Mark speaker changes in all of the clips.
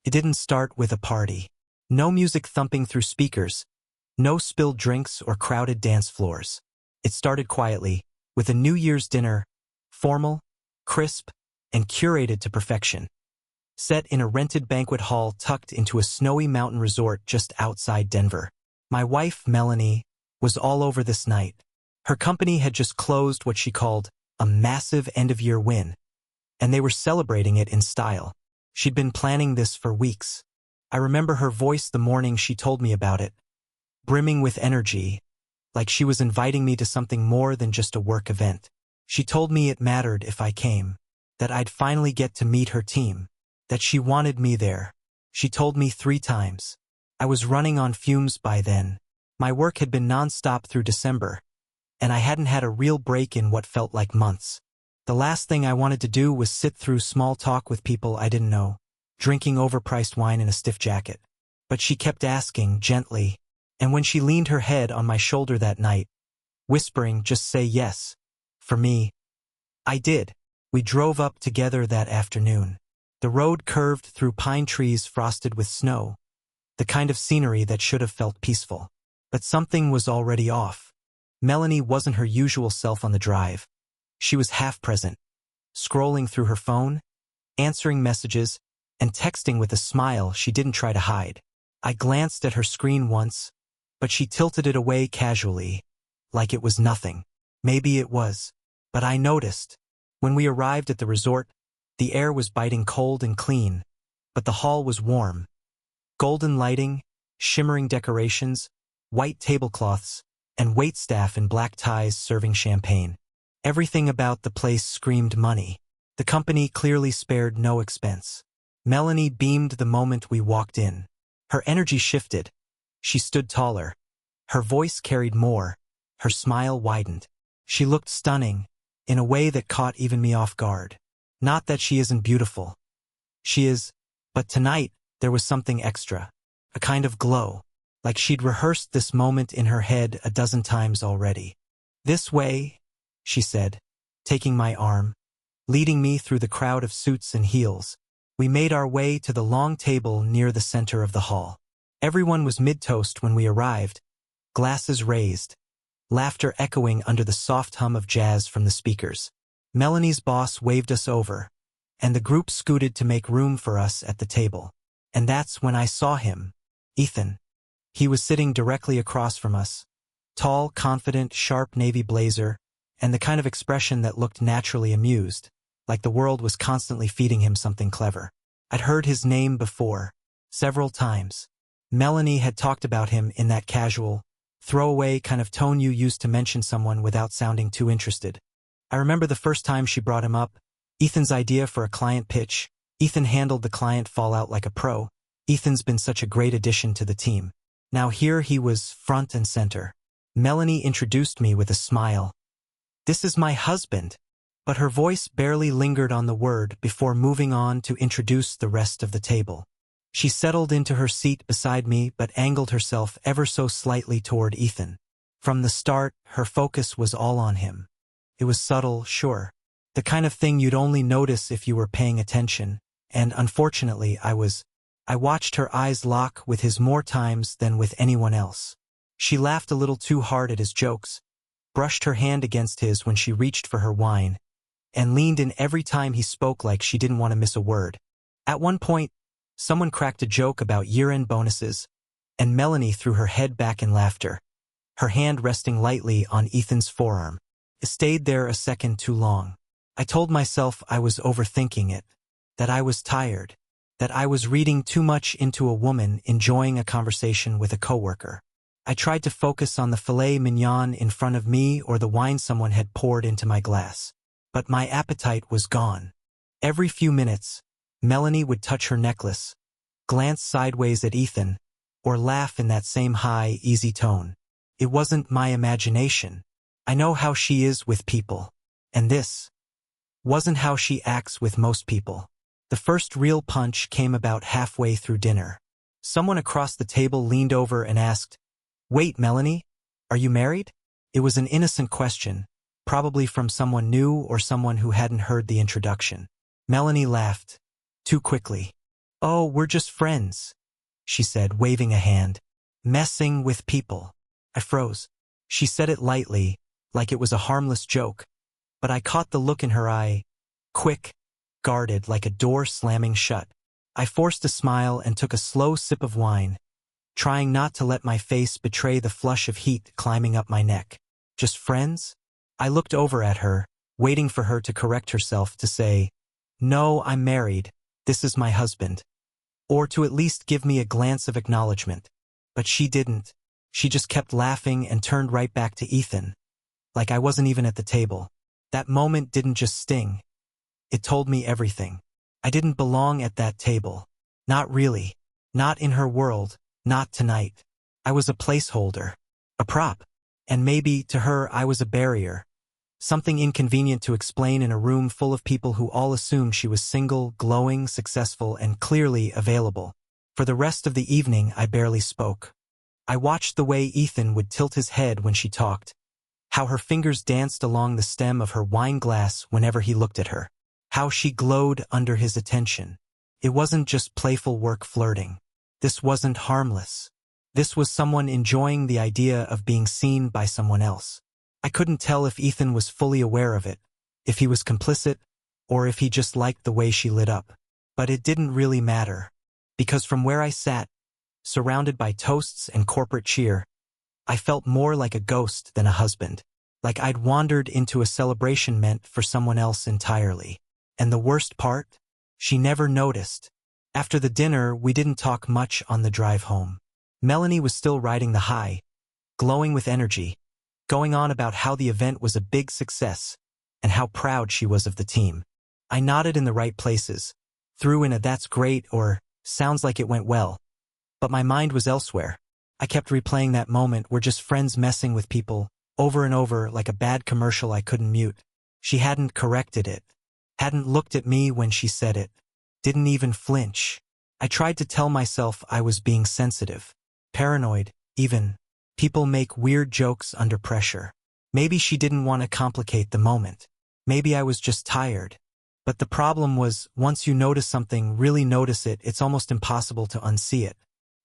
Speaker 1: It didn't start with a party. No music thumping through speakers. No spilled drinks or crowded dance floors. It started quietly, with a New Year's dinner, formal, crisp, and curated to perfection. Set in a rented banquet hall tucked into a snowy mountain resort just outside Denver. My wife, Melanie, was all over this night. Her company had just closed what she called a massive end-of-year win, and they were celebrating it in style. She'd been planning this for weeks. I remember her voice the morning she told me about it, brimming with energy, like she was inviting me to something more than just a work event. She told me it mattered if I came, that I'd finally get to meet her team, that she wanted me there. She told me 3 times. I was running on fumes by then. My work had been nonstop through December, and I hadn't had a real break in what felt like months. The last thing I wanted to do was sit through small talk with people I didn't know, drinking overpriced wine in a stiff jacket. But she kept asking, gently, and when she leaned her head on my shoulder that night, whispering, "Just say yes." For me, I did. We drove up together that afternoon. The road curved through pine trees frosted with snow, the kind of scenery that should have felt peaceful. But something was already off. Melanie wasn't her usual self on the drive. She was half present, scrolling through her phone, answering messages, and texting with a smile she didn't try to hide. I glanced at her screen once, but she tilted it away casually, like it was nothing. Maybe it was, but I noticed. When we arrived at the resort, the air was biting cold and clean, but the hall was warm. Golden lighting, shimmering decorations, white tablecloths, and waitstaff in black ties serving champagne. Everything about the place screamed money. The company clearly spared no expense. Melanie beamed the moment we walked in. Her energy shifted. She stood taller. Her voice carried more. Her smile widened. She looked stunning, in a way that caught even me off guard. Not that she isn't beautiful. She is, but tonight there was something extra. A kind of glow, like she'd rehearsed this moment in her head a dozen times already. "This way," she said, taking my arm, leading me through the crowd of suits and heels. We made our way to the long table near the center of the hall. Everyone was mid-toast when we arrived, glasses raised, laughter echoing under the soft hum of jazz from the speakers. Melanie's boss waved us over, and the group scooted to make room for us at the table. And that's when I saw him, Ethan. He was sitting directly across from us, tall, confident, sharp navy blazer, and the kind of expression that looked naturally amused, like the world was constantly feeding him something clever. I'd heard his name before, several times. Melanie had talked about him in that casual, throwaway kind of tone you use to mention someone without sounding too interested. I remember the first time she brought him up, Ethan's idea for a client pitch. Ethan handled the client fallout like a pro. Ethan's been such a great addition to the team. Now here he was front and center. Melanie introduced me with a smile. "This is my husband." But her voice barely lingered on the word before moving on to introduce the rest of the table. She settled into her seat beside me but angled herself ever so slightly toward Ethan. From the start, her focus was all on him. It was subtle, sure. The kind of thing you'd only notice if you were paying attention, and unfortunately I watched her eyes lock with his more times than with anyone else. She laughed a little too hard at his jokes, brushed her hand against his when she reached for her wine, and leaned in every time he spoke like she didn't want to miss a word. At one point, someone cracked a joke about year-end bonuses, and Melanie threw her head back in laughter, her hand resting lightly on Ethan's forearm. It stayed there a second too long. I told myself I was overthinking it, that I was tired, that I was reading too much into a woman enjoying a conversation with a coworker. I tried to focus on the filet mignon in front of me or the wine someone had poured into my glass. But my appetite was gone. Every few minutes, Melanie would touch her necklace, glance sideways at Ethan, or laugh in that same high, easy tone. It wasn't my imagination. I know how she is with people. And this wasn't how she acts with most people. The first real punch came about halfway through dinner. Someone across the table leaned over and asked, "Wait, Melanie, are you married?" It was an innocent question, probably from someone new or someone who hadn't heard the introduction. Melanie laughed, too quickly. "Oh, we're just friends," she said, waving a hand. "Messing with people." I froze. She said it lightly, like it was a harmless joke, but I caught the look in her eye, quick, guarded, like a door slamming shut. I forced a smile and took a slow sip of wine, trying not to let my face betray the flush of heat climbing up my neck. Just friends? I looked over at her, waiting for her to correct herself, to say, "No, I'm married. This is my husband." Or to at least give me a glance of acknowledgement. But she didn't. She just kept laughing and turned right back to Ethan, like I wasn't even at the table. That moment didn't just sting. It told me everything. I didn't belong at that table. Not really. Not in her world. Not tonight. I was a placeholder. A prop. And maybe, to her, I was a barrier. Something inconvenient to explain in a room full of people who all assumed she was single, glowing, successful, and clearly available. For the rest of the evening, I barely spoke. I watched the way Ethan would tilt his head when she talked, how her fingers danced along the stem of her wine glass whenever he looked at her, how she glowed under his attention. It wasn't just playful work flirting. This wasn't harmless. This was someone enjoying the idea of being seen by someone else. I couldn't tell if Ethan was fully aware of it, if he was complicit, or if he just liked the way she lit up. But it didn't really matter, because from where I sat, surrounded by toasts and corporate cheer, I felt more like a ghost than a husband, like I'd wandered into a celebration meant for someone else entirely. And the worst part? She never noticed. After the dinner, we didn't talk much on the drive home. Melanie was still riding the high, glowing with energy, going on about how the event was a big success and how proud she was of the team. I nodded in the right places, threw in a "that's great" or "sounds like it went well," but my mind was elsewhere. I kept replaying that moment, we're just friends messing with people, over and over like a bad commercial I couldn't mute. She hadn't corrected it, hadn't looked at me when she said it, didn't even flinch. I tried to tell myself I was being sensitive, paranoid, even. People make weird jokes under pressure. Maybe she didn't want to complicate the moment. Maybe I was just tired. But the problem was, once you notice something, really notice it, it's almost impossible to unsee it.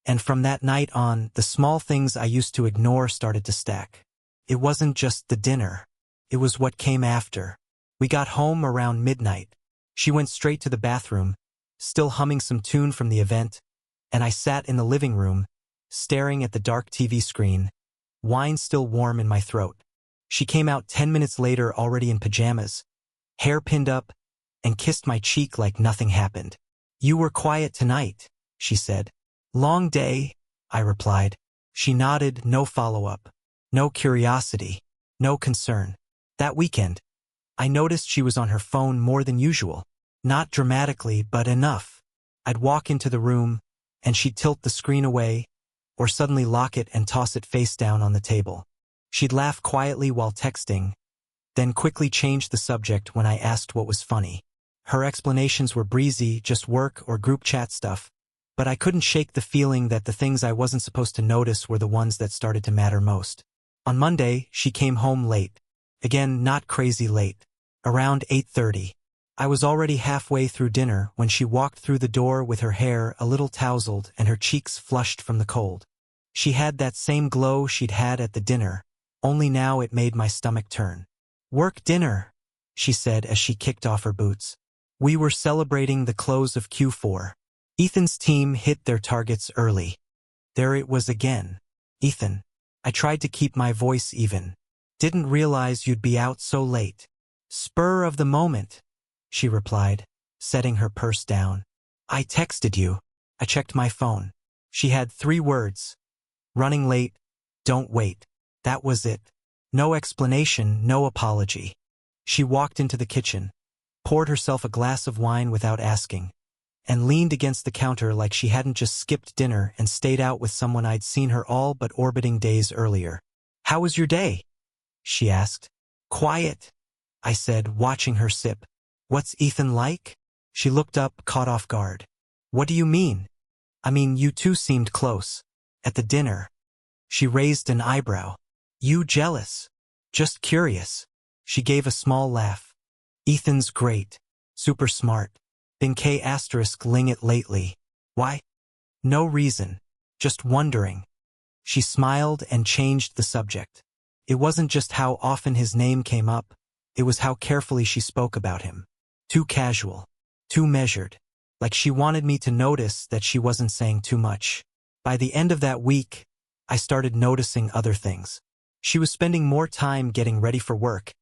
Speaker 1: And from that night on, the small things I used to ignore started to stack. It wasn't just the dinner. It was what came after. We got home around midnight. She went straight to the bathroom, still humming some tune from the event, and I sat in the living room, staring at the dark TV screen, wine still warm in my throat. She came out 10 minutes later, already in pajamas, hair pinned up, and kissed my cheek like nothing happened. "You were quiet tonight," she said. "Long day," I replied. She nodded, no follow-up, no curiosity, no concern. That weekend, I noticed she was on her phone more than usual. Not dramatically, but enough. I'd walk into the room, and she'd tilt the screen away, or suddenly lock it and toss it face down on the table. She'd laugh quietly while texting, then quickly change the subject when I asked what was funny. Her explanations were breezy, just work or group chat stuff, but I couldn't shake the feeling that the things I wasn't supposed to notice were the ones that started to matter most. On Monday, she came home late. Again, not crazy late. Around 8:30. I was already halfway through dinner when she walked through the door with her hair a little tousled and her cheeks flushed from the cold. She had that same glow she'd had at the dinner, only now it made my stomach turn. "Work dinner," she said as she kicked off her boots. We were celebrating the close of Q4. Ethan's team hit their targets early. There it was again. "Ethan." I tried to keep my voice even. "Didn't realize you'd be out so late." "Spur of the moment," she replied, setting her purse down. "I texted you." I checked my phone. She had 3 words. "Running late. Don't wait." That was it. No explanation, no apology. She walked into the kitchen, poured herself a glass of wine without asking, and leaned against the counter like she hadn't just skipped dinner and stayed out with someone I'd seen her all but orbiting days earlier. "How was your day?" she asked. "Quiet," I said, watching her sip. "What's Ethan like?" She looked up, caught off guard. "What do you mean?" "I mean, you two seemed close. At the dinner." She raised an eyebrow. "You jealous?" "Just curious." She gave a small laugh. "Ethan's great. Super smart. Been K*ing it lately." Why? No reason. Just wondering. She smiled and changed the subject. It wasn't just how often his name came up, it was how carefully she spoke about him. Too casual. Too measured. Like she wanted me to notice that she wasn't saying too much. By the end of that week, I started noticing other things. She was spending more time getting ready for work,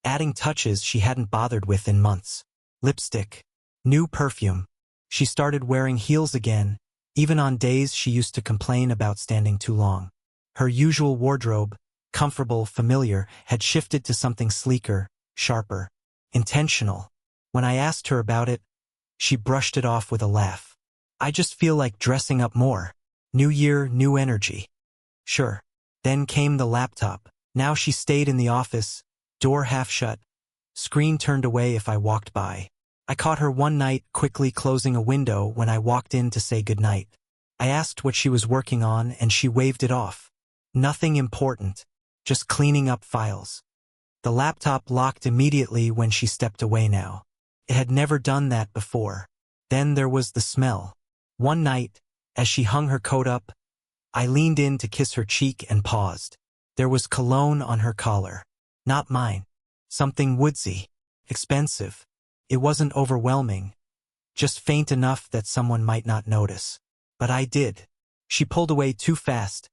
Speaker 1: adding touches she hadn't bothered with in months. Lipstick. New perfume. She started wearing heels again, even on days she used to complain about standing too long. Her usual wardrobe, comfortable, familiar, had shifted to something sleeker, sharper, intentional. When I asked her about it, she brushed it off with a laugh. I just feel like dressing up more. New year, new energy. Sure. Then came the laptop. Now she stayed in the office, door half shut, screen turned away if I walked by. I caught her one night quickly closing a window when I walked in to say goodnight. I asked what she was working on and she waved it off. Nothing important, just cleaning up files. The laptop locked immediately when she stepped away now. It had never done that before. Then there was the smell. One night, as she hung her coat up, I leaned in to kiss her cheek and paused. There was cologne on her collar. Not mine. Something woodsy. Expensive. It wasn't overwhelming. Just faint enough that someone might not notice. But I did. She pulled away too fast,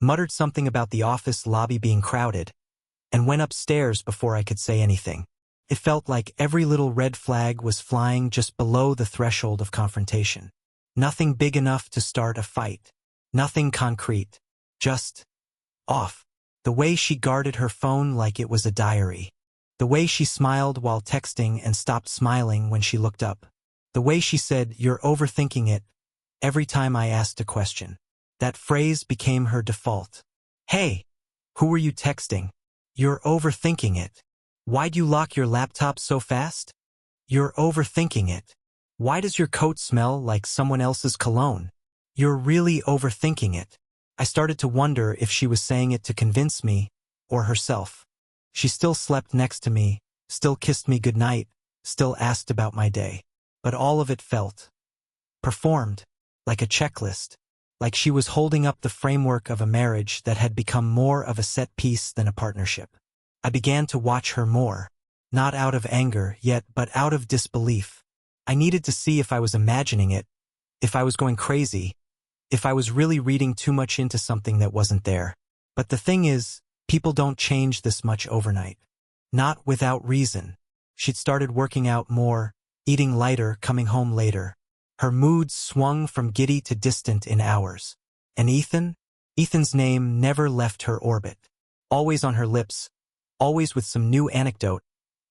Speaker 1: muttered something about the office lobby being crowded, and went upstairs before I could say anything. It felt like every little red flag was flying just below the threshold of confrontation. Nothing big enough to start a fight. Nothing concrete. Just off. The way she guarded her phone like it was a diary. The way she smiled while texting and stopped smiling when she looked up. The way she said, "You're overthinking it," every time I asked a question. That phrase became her default. "Hey, who were you texting? You're overthinking it. Why'd you lock your laptop so fast? You're overthinking it. Why does your coat smell like someone else's cologne? You're really overthinking it." I started to wonder if she was saying it to convince me, or herself. She still slept next to me, still kissed me goodnight, still asked about my day. But all of it felt performed, like a checklist, like she was holding up the framework of a marriage that had become more of a set piece than a partnership. I began to watch her more, not out of anger yet, but out of disbelief. I needed to see if I was imagining it, if I was going crazy, if I was really reading too much into something that wasn't there. But the thing is, people don't change this much overnight. Not without reason. She'd started working out more, eating lighter, coming home later. Her mood swung from giddy to distant in hours. And Ethan? Ethan's name never left her orbit. Always on her lips, always with some new anecdote,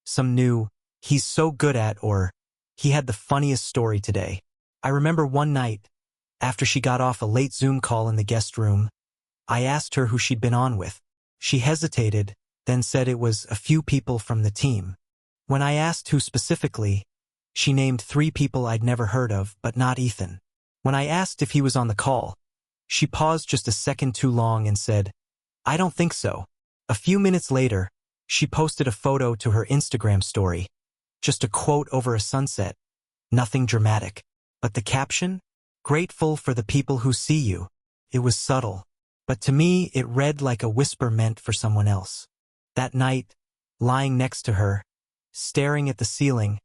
Speaker 1: some new, "He's so good at," or "He had the funniest story today." I remember one night, after she got off a late Zoom call in the guest room, I asked her who she'd been on with. She hesitated, then said it was a few people from the team. When I asked who specifically, she named 3 people I'd never heard of, but not Ethan. When I asked if he was on the call, she paused just a second too long and said, "I don't think so." A few minutes later, she posted a photo to her Instagram story. Just a quote over a sunset. Nothing dramatic. But the caption? "Grateful for the people who see you." It was subtle, but to me it read like a whisper meant for someone else. That night, lying next to her, staring at the ceiling,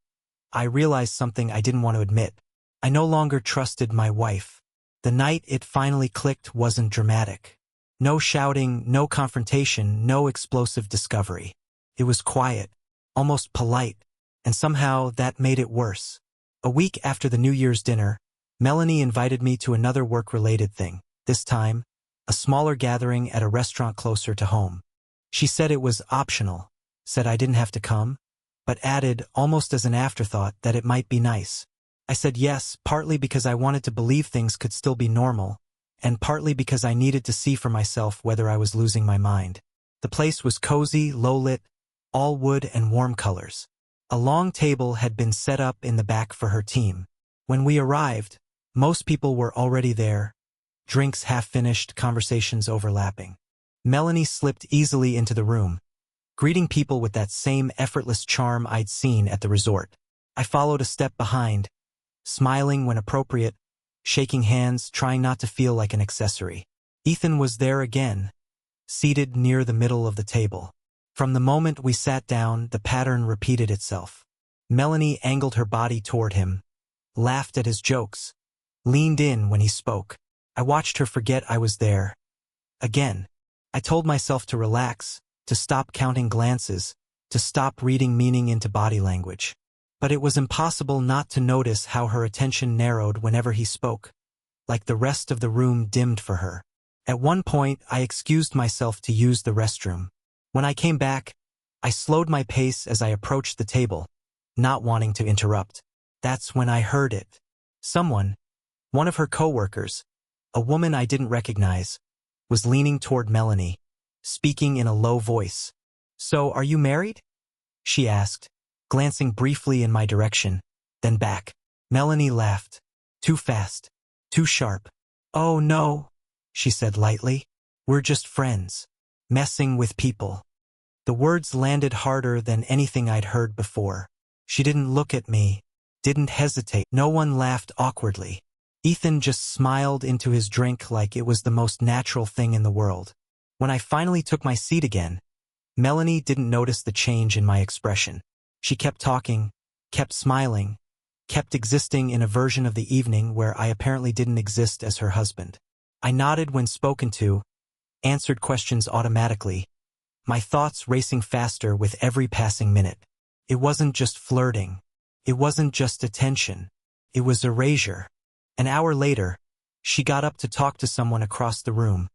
Speaker 1: I realized something I didn't want to admit. I no longer trusted my wife. The night it finally clicked wasn't dramatic. No shouting, no confrontation, no explosive discovery. It was quiet, almost polite, and somehow that made it worse. A week after the New Year's dinner, Melanie invited me to another work-related thing, this time, a smaller gathering at a restaurant closer to home. She said it was optional, said I didn't have to come, but added, almost as an afterthought, that it might be nice. I said yes, partly because I wanted to believe things could still be normal, and partly because I needed to see for myself whether I was losing my mind. The place was cozy, low-lit, all wood and warm colors. A long table had been set up in the back for her team. When we arrived, most people were already there, drinks half-finished, conversations overlapping. Melanie slipped easily into the room, greeting people with that same effortless charm I'd seen at the resort. I followed a step behind, smiling when appropriate, shaking hands, trying not to feel like an accessory. Ethan was there again, seated near the middle of the table. From the moment we sat down, the pattern repeated itself. Melanie angled her body toward him, laughed at his jokes, leaned in when he spoke. I watched her forget I was there. Again, I told myself to relax, to stop counting glances, to stop reading meaning into body language. But it was impossible not to notice how her attention narrowed whenever he spoke, like the rest of the room dimmed for her. At one point, I excused myself to use the restroom. When I came back, I slowed my pace as I approached the table, not wanting to interrupt. That's when I heard it. Someone, one of her coworkers, a woman I didn't recognize, was leaning toward Melanie, speaking in a low voice. "So, are you married?" she asked, glancing briefly in my direction, then back. Melanie laughed. Too fast. Too sharp. "Oh no," she said lightly. "We're just friends. Messing with people." The words landed harder than anything I'd heard before. She didn't look at me, didn't hesitate. No one laughed awkwardly. Ethan just smiled into his drink like it was the most natural thing in the world. When I finally took my seat again, Melanie didn't notice the change in my expression. She kept talking, kept smiling, kept existing in a version of the evening where I apparently didn't exist as her husband. I nodded when spoken to, answered questions automatically, my thoughts racing faster with every passing minute. It wasn't just flirting. It wasn't just attention. It was erasure. An hour later, she got up to talk to someone across the room,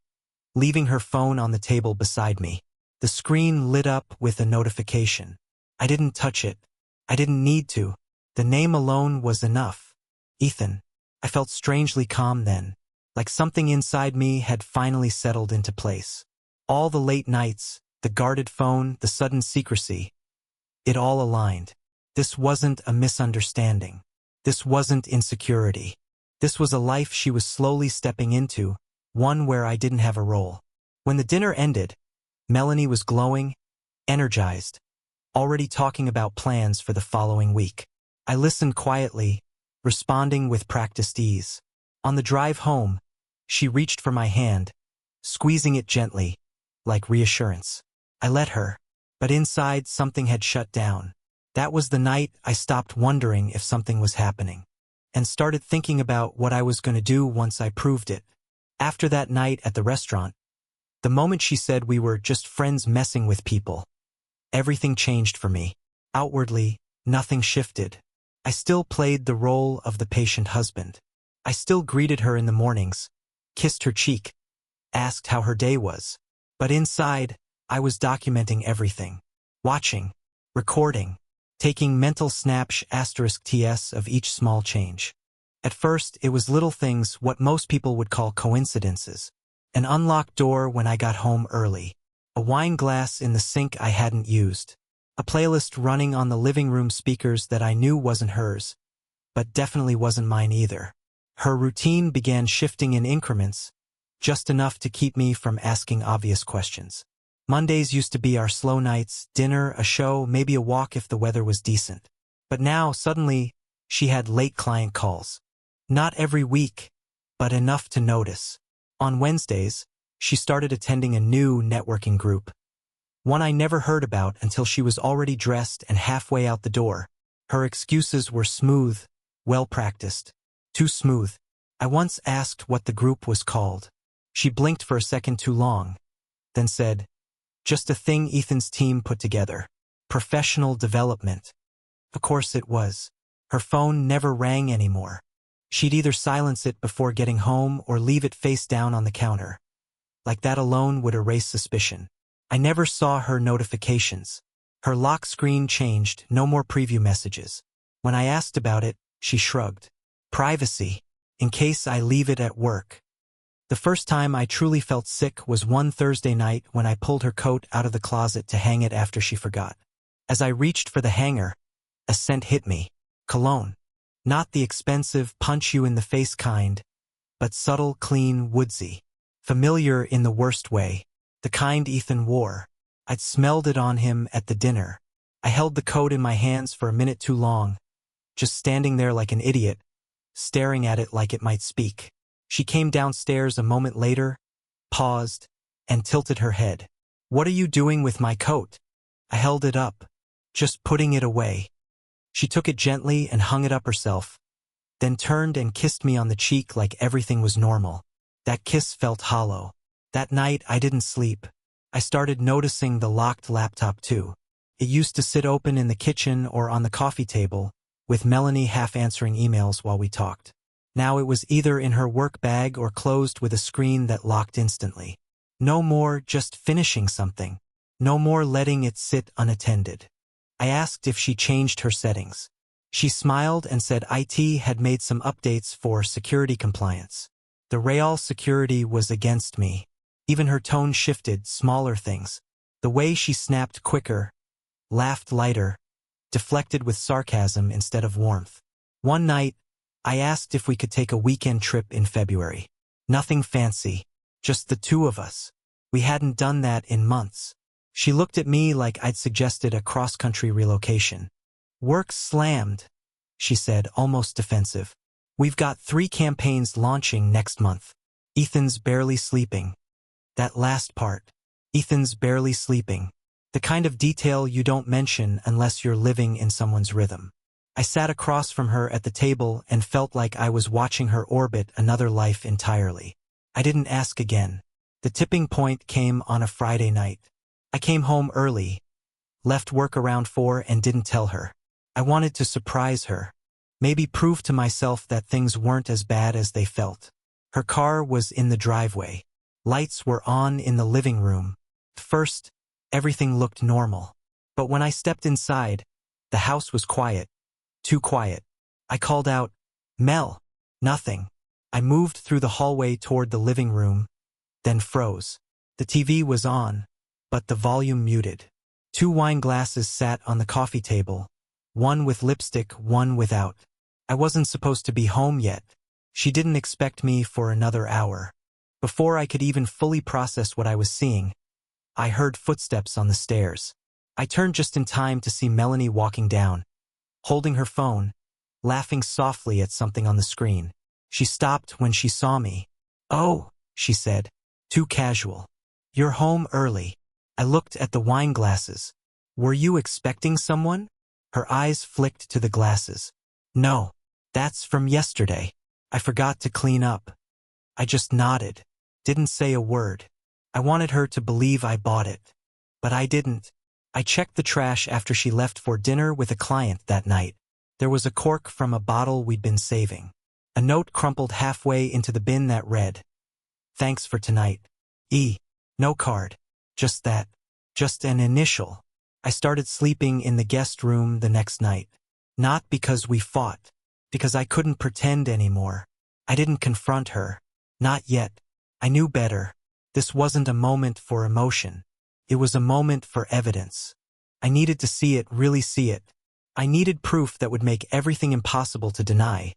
Speaker 1: leaving her phone on the table beside me. The screen lit up with a notification. I didn't touch it. I didn't need to. The name alone was enough. Ethan. I felt strangely calm then, like something inside me had finally settled into place. All the late nights, the guarded phone, the sudden secrecy, it all aligned. This wasn't a misunderstanding. This wasn't insecurity. This was a life she was slowly stepping into, one where I didn't have a role. When the dinner ended, Melanie was glowing, energized, already talking about plans for the following week. I listened quietly, responding with practiced ease. On the drive home, she reached for my hand, squeezing it gently, like reassurance. I let her, but inside something had shut down. That was the night I stopped wondering if something was happening, and started thinking about what I was going to do once I proved it. After that night at the restaurant, the moment she said we were just friends messing with people, everything changed for me. Outwardly, nothing shifted. I still played the role of the patient husband. I still greeted her in the mornings, kissed her cheek, asked how her day was. But inside, I was documenting everything. Watching, recording, taking mental **TS of each small change. At first, it was little things, what most people would call coincidences. An unlocked door when I got home early. A wine glass in the sink I hadn't used. A playlist running on the living room speakers that I knew wasn't hers, but definitely wasn't mine either. Her routine began shifting in increments, just enough to keep me from asking obvious questions. Mondays used to be our slow nights, dinner, a show, maybe a walk if the weather was decent. But now, suddenly, she had late client calls. Not every week, but enough to notice. On Wednesdays, she started attending a new networking group. One I never heard about until she was already dressed and halfway out the door. Her excuses were smooth, well-practiced. Too smooth. I once asked what the group was called. She blinked for a second too long, then said, "Just a thing Ethan's team put together. Professional development." Of course it was. Her phone never rang anymore. She'd either silence it before getting home or leave it face down on the counter. Like that alone would erase suspicion. I never saw her notifications. Her lock screen changed, no more preview messages. When I asked about it, she shrugged. Privacy, in case I leave it at work. The first time I truly felt sick was one Thursday night when I pulled her coat out of the closet to hang it after she forgot. As I reached for the hanger, a scent hit me. Cologne. Not the expensive, punch-you-in-the-face kind, but subtle, clean, woodsy. Familiar in the worst way. The kind Ethan wore. I'd smelled it on him at the dinner. I held the coat in my hands for a minute too long, just standing there like an idiot, staring at it like it might speak. She came downstairs a moment later, paused, and tilted her head. "What are you doing with my coat?" I held it up. "Just putting it away." She took it gently and hung it up herself, then turned and kissed me on the cheek like everything was normal. That kiss felt hollow. That night I didn't sleep. I started noticing the locked laptop too. It used to sit open in the kitchen or on the coffee table, with Melanie half answering emails while we talked. Now it was either in her work bag or closed with a screen that locked instantly. No more just finishing something. No more letting it sit unattended. I asked if she changed her settings. She smiled and said IT had made some updates for security compliance. The Real security was against me. Even her tone shifted, smaller things. The way she snapped quicker, laughed lighter, deflected with sarcasm instead of warmth. One night, I asked if we could take a weekend trip in February. Nothing fancy, just the two of us. We hadn't done that in months. She looked at me like I'd suggested a cross-country relocation. "Work's slammed," she said, almost defensive. "We've got 3 campaigns launching next month. Ethan's barely sleeping." That last part. Ethan's barely sleeping. The kind of detail you don't mention unless you're living in someone's rhythm. I sat across from her at the table and felt like I was watching her orbit another life entirely. I didn't ask again. The tipping point came on a Friday night. I came home early, left work around 4 and didn't tell her. I wanted to surprise her. Maybe prove to myself that things weren't as bad as they felt. Her car was in the driveway. Lights were on in the living room. First, everything looked normal. But when I stepped inside, the house was quiet. Too quiet. I called out, "Mel." Nothing. I moved through the hallway toward the living room, then froze. The TV was on, but the volume muted. 2 wine glasses sat on the coffee table, one with lipstick, one without. I wasn't supposed to be home yet. She didn't expect me for another hour. Before I could even fully process what I was seeing, I heard footsteps on the stairs. I turned just in time to see Melanie walking down, holding her phone, laughing softly at something on the screen. She stopped when she saw me. "Oh," she said, too casual. "You're home early." I looked at the wine glasses. "Were you expecting someone?" Her eyes flicked to the glasses. "No, that's from yesterday. I forgot to clean up." I just nodded, didn't say a word. I wanted her to believe I bought it, but I didn't. I checked the trash after she left for dinner with a client that night. There was a cork from a bottle we'd been saving. A note crumpled halfway into the bin that read, "Thanks for tonight. E." No card. Just that. Just an initial. I started sleeping in the guest room the next night. Not because we fought. Because I couldn't pretend anymore. I didn't confront her. Not yet. I knew better. This wasn't a moment for emotion. It was a moment for evidence. I needed to see it, really see it. I needed proof that would make everything impossible to deny.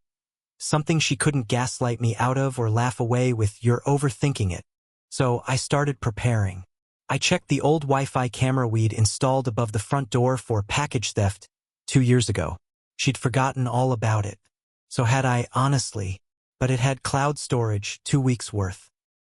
Speaker 1: Something she couldn't gaslight me out of or laugh away with, "You're overthinking it." So I started preparing. I checked the old Wi-Fi camera we'd installed above the front door for package theft 2 years ago. She'd forgotten all about it. So had I, honestly. But it had cloud storage, 2 weeks worth.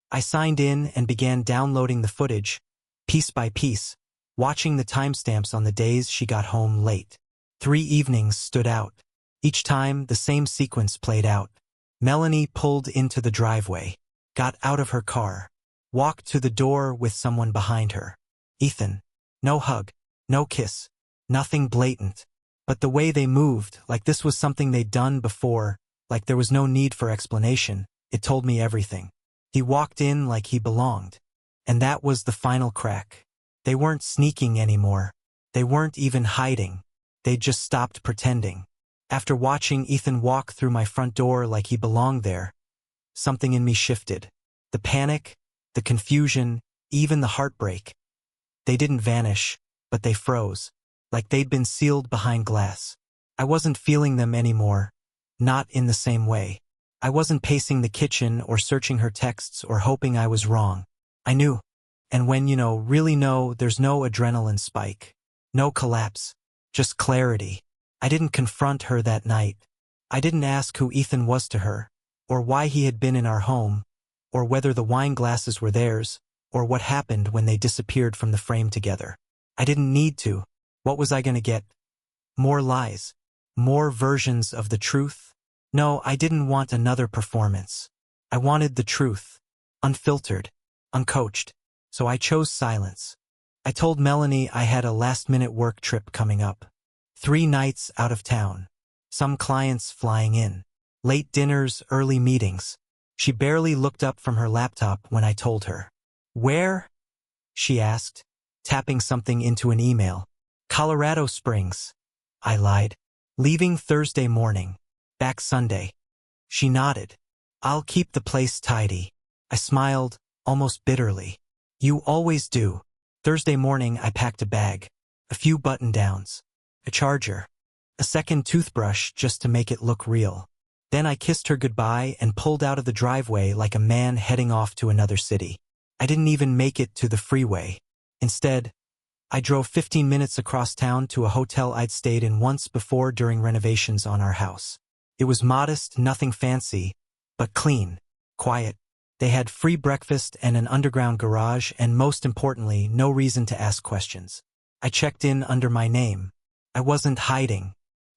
Speaker 1: I signed in and began downloading the footage, piece by piece, watching the timestamps on the days she got home late. 3 evenings stood out. Each time, the same sequence played out. Melanie pulled into the driveway, got out of her car, walked to the door with someone behind her. Ethan. No hug, no kiss, nothing blatant. But the way they moved, like this was something they'd done before, like there was no need for explanation, it told me everything. He walked in like he belonged. And that was the final crack. They weren't sneaking anymore. They weren't even hiding. They'd just stopped pretending. After watching Ethan walk through my front door like he belonged there, something in me shifted. The panic, the confusion, even the heartbreak. They didn't vanish, but they froze, like they'd been sealed behind glass. I wasn't feeling them anymore, not in the same way. I wasn't pacing the kitchen or searching her texts or hoping I was wrong. I knew. And when you know, really know, there's no adrenaline spike. No collapse. Just clarity. I didn't confront her that night. I didn't ask who Ethan was to her, or why he had been in our home, or whether the wine glasses were theirs, or what happened when they disappeared from the frame together. I didn't need to. What was I going to get? More lies? More versions of the truth? No, I didn't want another performance. I wanted the truth. Unfiltered. Uncoached. So I chose silence. I told Melanie I had a last-minute work trip coming up. 3 nights out of town. Some clients flying in. Late dinners, early meetings. She barely looked up from her laptop when I told her. Where? She asked, tapping something into an email. Colorado Springs. I lied. Leaving Thursday morning. Back Sunday. She nodded. I'll keep the place tidy. I smiled, almost bitterly. You always do. Thursday morning I packed a bag. A few button-downs. A charger. A second toothbrush just to make it look real. Then I kissed her goodbye and pulled out of the driveway like a man heading off to another city. I didn't even make it to the freeway. Instead, I drove 15 minutes across town to a hotel I'd stayed in once before during renovations on our house. It was modest, nothing fancy, but clean, quiet. They had free breakfast and an underground garage, and most importantly, no reason to ask questions. I checked in under my name. I wasn't hiding.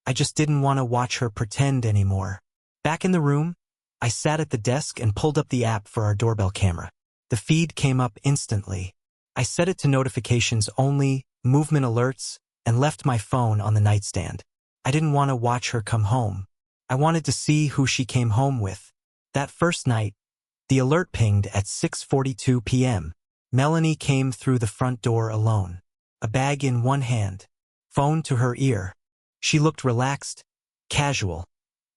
Speaker 1: I just didn't want to watch her pretend anymore. Back in the room, I sat at the desk and pulled up the app for our doorbell camera. The feed came up instantly. I set it to notifications only, movement alerts, and left my phone on the nightstand. I didn't want to watch her come home. I wanted to see who she came home with. That first night, the alert pinged at 6:42 p.m. Melanie came through the front door alone. A bag in one hand. Phone to her ear. She looked relaxed, casual,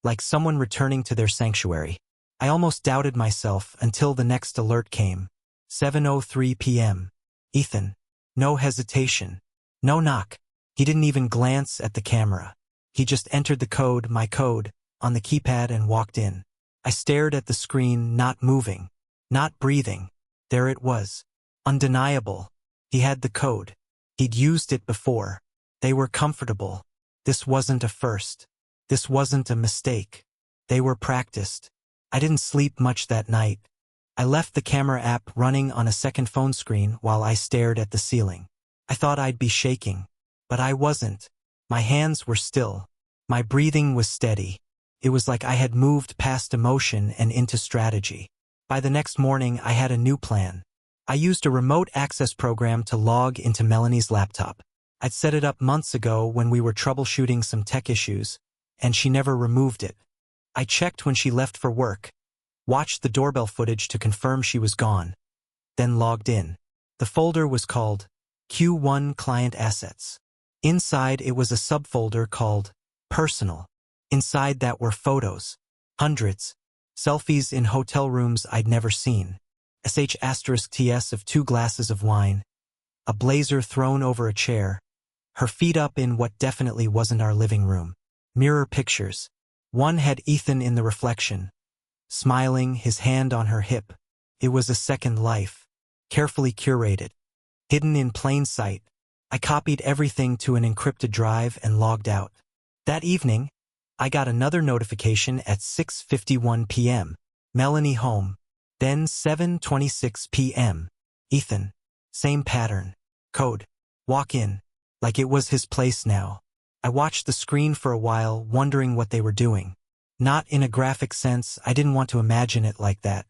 Speaker 1: like someone returning to their sanctuary. I almost doubted myself until the next alert came. 7:03 p.m. Ethan. No hesitation. No knock. He didn't even glance at the camera. He just entered the code, my code, on the keypad and walked in. I stared at the screen, not moving, not breathing. There it was. Undeniable. He had the code. He'd used it before. They were comfortable. This wasn't a first. This wasn't a mistake. They were practiced. I didn't sleep much that night. I left the camera app running on a second phone screen while I stared at the ceiling. I thought I'd be shaking, but I wasn't. My hands were still. My breathing was steady. It was like I had moved past emotion and into strategy. By the next morning, I had a new plan. I used a remote access program to log into Melanie's laptop. I'd set it up months ago when we were troubleshooting some tech issues, and she never removed it. I checked when she left for work, watched the doorbell footage to confirm she was gone, then logged in. The folder was called Q1 Client Assets. Inside it was a subfolder called Personal. Inside that were photos. Hundreds. Selfies in hotel rooms I'd never seen. *TS of 2 glasses of wine. A blazer thrown over a chair. Her feet up in what definitely wasn't our living room. Mirror pictures. One had Ethan in the reflection, smiling, his hand on her hip. It was a second life. Carefully curated. Hidden in plain sight. I copied everything to an encrypted drive and logged out. That evening, I got another notification at 6:51 p.m. Melanie home. Then 7:26 p.m. Ethan. Same pattern. Code. Walk in. Like it was his place now. I watched the screen for a while, wondering what they were doing. Not in a graphic sense, I didn't want to imagine it like that.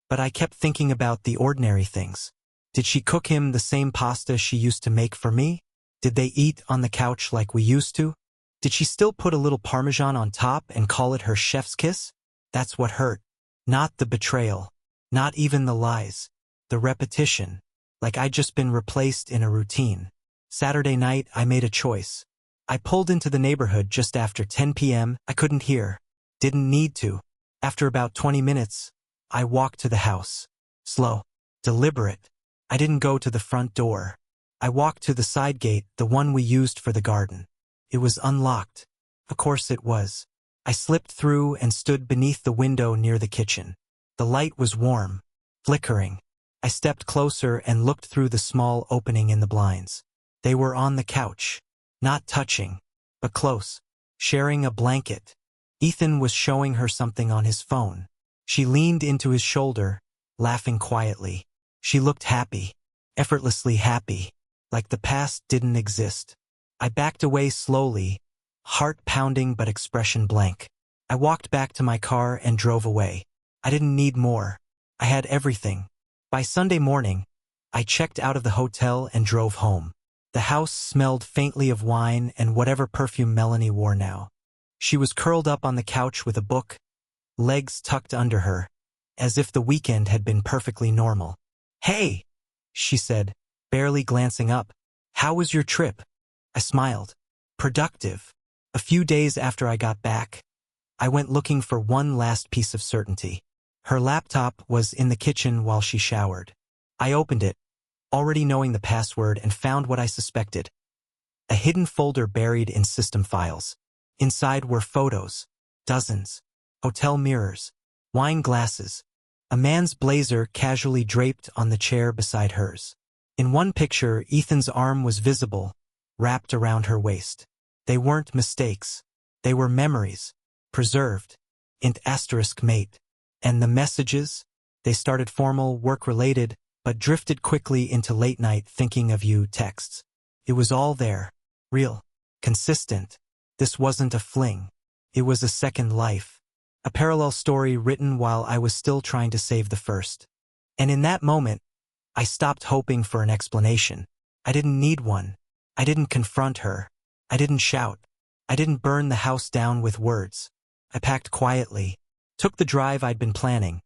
Speaker 1: But I kept thinking about the ordinary things. Did she cook him the same pasta she used to make for me? Did they eat on the couch like we used to? Did she still put a little Parmesan on top and call it her chef's kiss? That's what hurt. Not the betrayal. Not even the lies. The repetition. Like I'd just been replaced in a routine. Saturday night, I made a choice. I pulled into the neighborhood just after 10 p.m. I couldn't hear. Didn't need to. After about 20 minutes, I walked to the house. Slow. Deliberate. I didn't go to the front door. I walked to the side gate, the one we used for the garden. It was unlocked. Of course it was. I slipped through and stood beneath the window near the kitchen. The light was warm, flickering. I stepped closer and looked through the small opening in the blinds. They were on the couch. Not touching, but close. Sharing a blanket. Ethan was showing her something on his phone. She leaned into his shoulder, laughing quietly. She looked happy, effortlessly happy, like the past didn't exist. I backed away slowly, heart pounding but expression blank. I walked back to my car and drove away. I didn't need more. I had everything. By Sunday morning, I checked out of the hotel and drove home. The house smelled faintly of wine and whatever perfume Melanie wore now. She was curled up on the couch with a book, legs tucked under her, as if the weekend had been perfectly normal. "Hey," she said, barely glancing up. "How was your trip?" I smiled. "Productive." A few days after I got back, I went looking for one last piece of certainty. Her laptop was in the kitchen while she showered. I opened it, already knowing the password, and found what I suspected. A hidden folder buried in system files. Inside were photos, dozens, hotel mirrors, wine glasses, a man's blazer casually draped on the chair beside hers. In one picture, Ethan's arm was visible, wrapped around her waist. They weren't mistakes. They were memories, preserved, int asterisk mate. And the messages? They started formal, work-related, but drifted quickly into late-night thinking of you texts. It was all there, real, consistent. This wasn't a fling. It was a second life. A parallel story written while I was still trying to save the first. And in that moment, I stopped hoping for an explanation. I didn't need one. I didn't confront her. I didn't shout. I didn't burn the house down with words. I packed quietly, took the drive I'd been planning,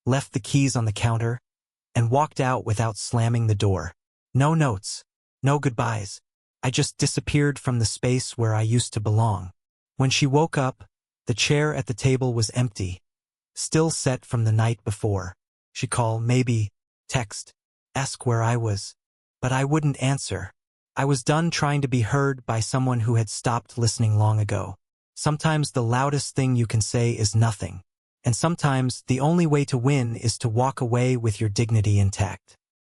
Speaker 1: left the keys on the counter, and walked out without slamming the door. No notes, no goodbyes. I just disappeared from the space where I used to belong. When she woke up, the chair at the table was empty, still set from the night before. She'd call, maybe, text, ask where I was, but I wouldn't answer. I was done trying to be heard by someone who had stopped listening long ago. Sometimes the loudest thing you can say is nothing, and sometimes the only way to win is to walk away with your dignity intact.